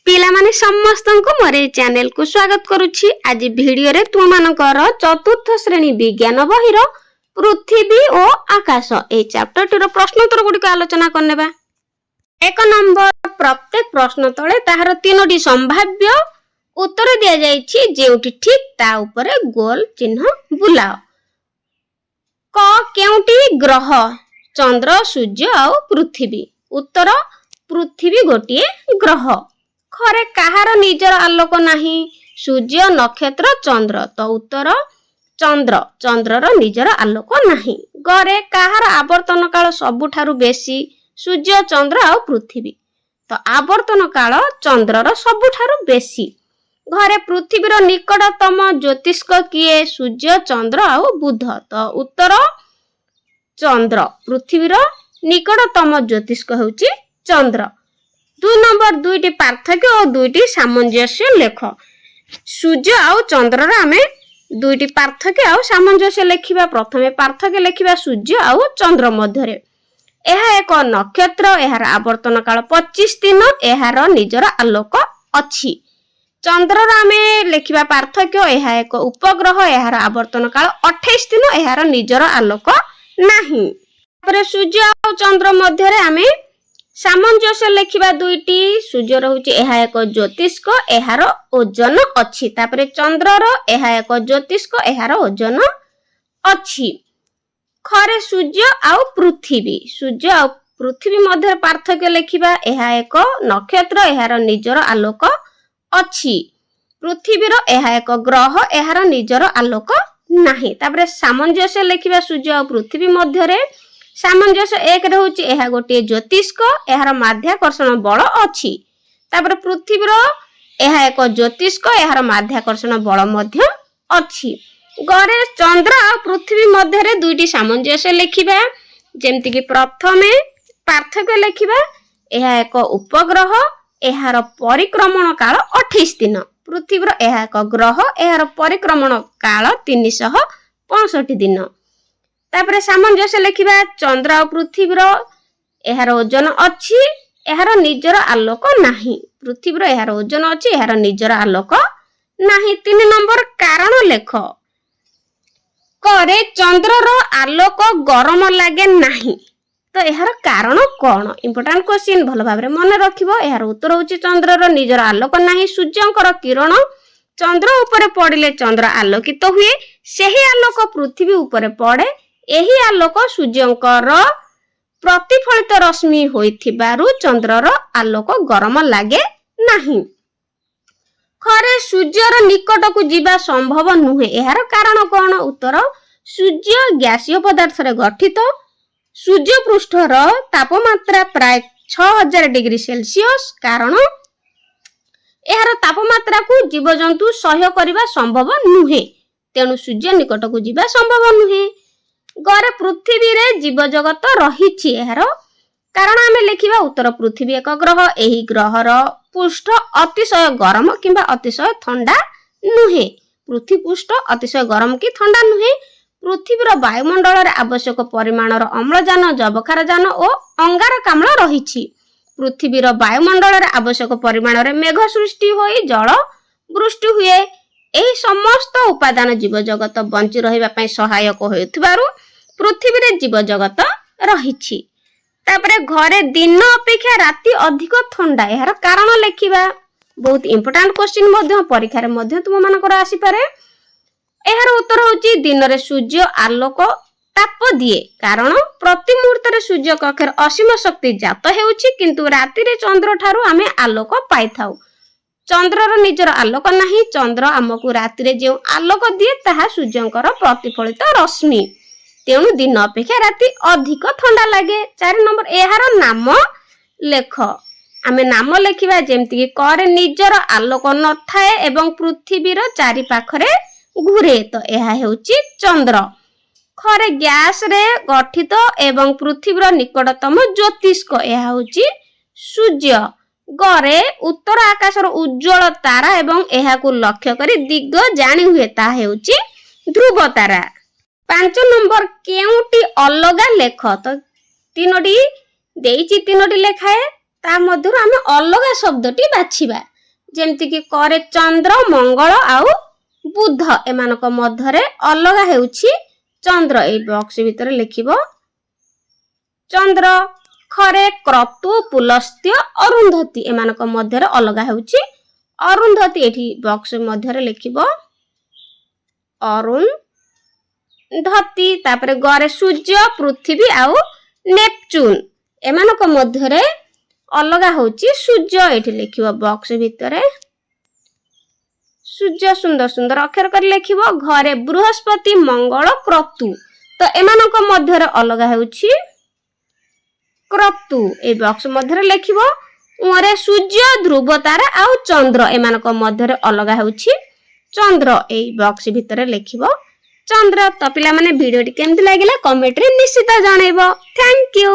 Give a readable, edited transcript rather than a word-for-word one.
पिलामाने समस्तंको मोरे channel को स्वागत करुछि। आज वीडियो रे तुम मानकर चतुर्थ श्रेणी विज्ञान बहिर पृथ्वी और आकाश ए चैप्टर टिर प्रश्नोत्तर गुडी आलोचना करनेबा। एक नंबर प्रत्येक प्रश्न तळे ताहार तीनोटी संभाव्य उत्तर दिया जायछि जेउटी ठीक ता ऊपर गोल चिन्ह बुलाओ। क केउटी ग्रह चंद्र सूर्य और पृथ्वी। उत्तर पृथ्वी गोटिए ग्रह। खरे कहार निजर आलोक नाही सूर्य नक्षत्र चंद्र तो उत्तर चंद्र चंद्रर निजर आलोक नाही। गरे कहार आवर्तन काल सबुठारु बेसी सूर्य चंद्र और पृथ्वी तो आवर्तन काल चंद्रर सबुठारु बेसी। घरे पृथ्वीर निकटतम ज्योतिष्क किए सूर्य चंद्र और बुध तो उत्तर चंद्र पृथ्वीर निकटतम ज्योतिष्क होउची चंद्र। 2 नंबर दुईटी पार्थक्य और दुईटी सामंजस्य लेख। सूर्य और चंद्रर आमे दुईटी पार्थक्य और सामंजस्य लेखिबा। प्रथमे पार्थक्य लेखिबा सूर्य और चंद्र मध्यरे। एहा एक नक्षत्र एहार आवर्तन काल 25 दिन एहार निजर आलोक अछि। चंद्रर आमे लेखिबा पार्थक्य एहा एक उपग्रह एहार आवर्तन काल 28 दिन एहार निजर आलोक नाही। तापर सूर्य और चंद्र मध्यरे आमे सामंजस्य लेखिबा दुईटी। सूर्य रहउची एहा एक ज्योतिष्क एहार ओजन अछि। तापरे चंद्रर एहा एक ज्योतिष्क एहार ओजन अछि। खरे सूर्य और पृथ्वी मध्य पार्थक्य लेखिबा। एहा एक नक्षत्र एहार निजर आलोक अछि। पृथ्वीर एहा एक ग्रह एहार निजर आलोक नाही। तापरे सामंजस्य लेखिबा सूर्य और पृथ्वी मध्यरे। सामंजस्य एक रहउची एहा गोटे ज्योतिष्क एहार माध्याकर्षण बल अछि। तापर पृथ्वीर एहा एक ज्योतिष्क एहार माध्याकर्षण बल मध्य अछि। गरे चंद्र और पृथ्वी मध्यरे दुईटी सामंजस्य लेखिबा। जेमति कि प्रथमे पार्थक्य लेखिबा। एहा एक उपग्रह एहार परिक्रमण काल 28 दिन। पृथ्वीर एहा एक ग्रह एहार परिक्रमण काल 365 दिन। तापरे सामंजस्य लेखिबा चंद्र और पृथ्वीर एहार ओजन अछि एहार निजर आलोक नाही। पृथ्वीर एहार ओजन अछि एहार निजर आलोक नाही। 3 नंबर कारण लेख। करे चंद्रर आलोक गरम लागे नाही तो एहार कारण कोन? इंपोर्टेंट क्वेश्चन भल भाबरे मन रखिबो। एहार उत्तर होची चंद्रर निजर आलोक नाही। सूर्यंकर किरण चंद्र ऊपर पड़िले चंद्र आलोकित हुए। सेही आलोक पृथ्वी ऊपर पड़े। एही आलोक सूर्यंकर प्रतिफलित रश्मि होइथिबारु चंद्रर आलोक गरम लागे नाही। खरे सूर्यर निकट को जीवा संभव नुहे एहार कारण कोन? उत्तर सूर्य गैसीय पदार्थ रे गठित। सूर्य पृष्ठर तापमात्रा प्राय 6000 डिग्री सेल्सियस कारण एहार तापमात्रा को जीवजंतु सह्य करिबा संभव नुहे। तेणु सूर्य निकट को जीवा संभव नुहे। गरे पृथ्वी रे जीव जगत रहिछि एहार कारण आमे लेखिबा। उत्तर पृथ्वी एक ग्रह। एही ग्रहर पृष्ठ अतिशय गरम किंबा अतिशय ठंडा नुहे। पृथ्वी पृष्ठ अतिशय गरम कि ठंडा नुहे। पृथ्वीर वायुमंडल रे आवश्यक परिमाणर अम्लजान जबखारजान और अंगारकाम्ल रहिछि। पृथ्वीर वायुमंडल रे आवश्यक परिमाणर मेघ सृष्टि होई जल वृष्टि हुए। एही समस्त उपादान जीव जगत बंची रहिबा पई सहायक होइथिबारु पृथ्वी रे जीव जगत रहिछि। तापरे घरे दिन अपेक्षा राति अधिक ठंडा एहार कारण लेखिबा। बहुत इंपोर्टेंट क्वेश्चन मध्य परीक्षा रे मध्य तुम मानकर आसी पारे। एहार उत्तर होची दिन रे सूर्य आलोक ताप दिए कारण प्रति मुहूर्त रे सूर्य कक्षर असीम शक्ति जात हेउची किंतु राति रे चंद्र ठारू आमे आलोक पाइथाउ। चंद्रर निजर आलोक नाही। चंद्र हमकु राति रे जे आलोक दिए ताहा सूर्यंकर प्रतिफलित रश्मि। तेणु दिन अपेक्षा राति अधिक ठंडा लागे। 4 नंबर एहार नाम लेख। आमे नाम लेखिबा जेमति कि करे निजर आलोक न थाए एवं पृथ्वीर चारि पाखरे घुरे तो एहा हेउची चंद्र। खरे गैस रे गठित एवं पृथ्वीर निकटतम ज्योतिष्क एहा होची सूर्य। गरे उत्तर आकाशर उज्जवल तारा एवं एहाकु लक्ष्य करी दिग जानी हुए ता हेउची ध्रुव तारा। 5 नंबर केउटी अलगा लेख। तो तीनोटी देइची तीनोटी लेखाए ता मध्यरु आमे अलगा शब्दटी बाछिबा। ଯେମିତି କି କରେ ଚନ୍ଦ୍ର ମଙ୍ଗଳ ଆଉ ବୁଧ ଏମାନଙ୍କ ମଧ୍ୟରେ ଅଲଗା ହେଉଛି ଚନ୍ଦ୍ର। ଏଇ ବକ୍ସ ଭିତରେ ଲେଖିବ ଚନ୍ଦ୍ର। ଖରେ କ୍ରତୁ ପୁଲସ୍ତ୍ୟ ଅରୁନ୍ଧତୀ ଏମାନଙ୍କ ମଧ୍ୟରେ ଅଲଗା ହେଉଛି ଅରୁନ୍ଧତୀ। ଏଠି ବକ୍ସ ମଧ୍ୟରେ ଲେଖିବ ଅରୁନ୍ଧତୀ। ତାପରେ ଗରେ ସୂର୍ଯ୍ୟ ପୃଥିବୀ ଆଉ ନେପଚୁନ ଏମାନଙ୍କ ମଧ୍ୟରେ ଅଲଗା ହେଉଛି ସୂର୍ଯ୍ୟ। ଏଠି ଲେଖିବ ବକ୍ସ ଭିତରେ ସୂର୍ଯ୍ୟ ସୁନ୍ଦର ସୁନ୍ଦର ଅକ୍ଷର କରି ଲେଖିବ। ଘରେ ବୃହସ୍ପତି ମଙ୍ଗଳ କ୍ରତୁ ତ ଏମାନଙ୍କ ମଧ୍ୟରେ ଅଲଗା ହେଉଛି କ୍ରତୁ। এই ବକ୍ସ ମଧ୍ୟରେ ଲେଖିବ। ଉଁରେ ସୂର୍ଯ୍ୟ ଧ୍ରୁବ ତାରା ଆଉ ଚନ୍ଦ୍ର ଏମାନଙ୍କ ମଧ୍ୟରେ ଅଲଗା ହେଉଛି ଚନ୍ଦ୍ର। এই ବକ୍ସ ଭିତରେ ଲେଖିବ ଚନ୍ଦ୍ର। ତ ପିଲାମାନେ ଭିଡ଼ିଓଟି କେମିତି ଲାଗିଲା କମେଣ୍ଟରେ ନିଶ୍ଚିତ ଜଣାଇବ। Thank you.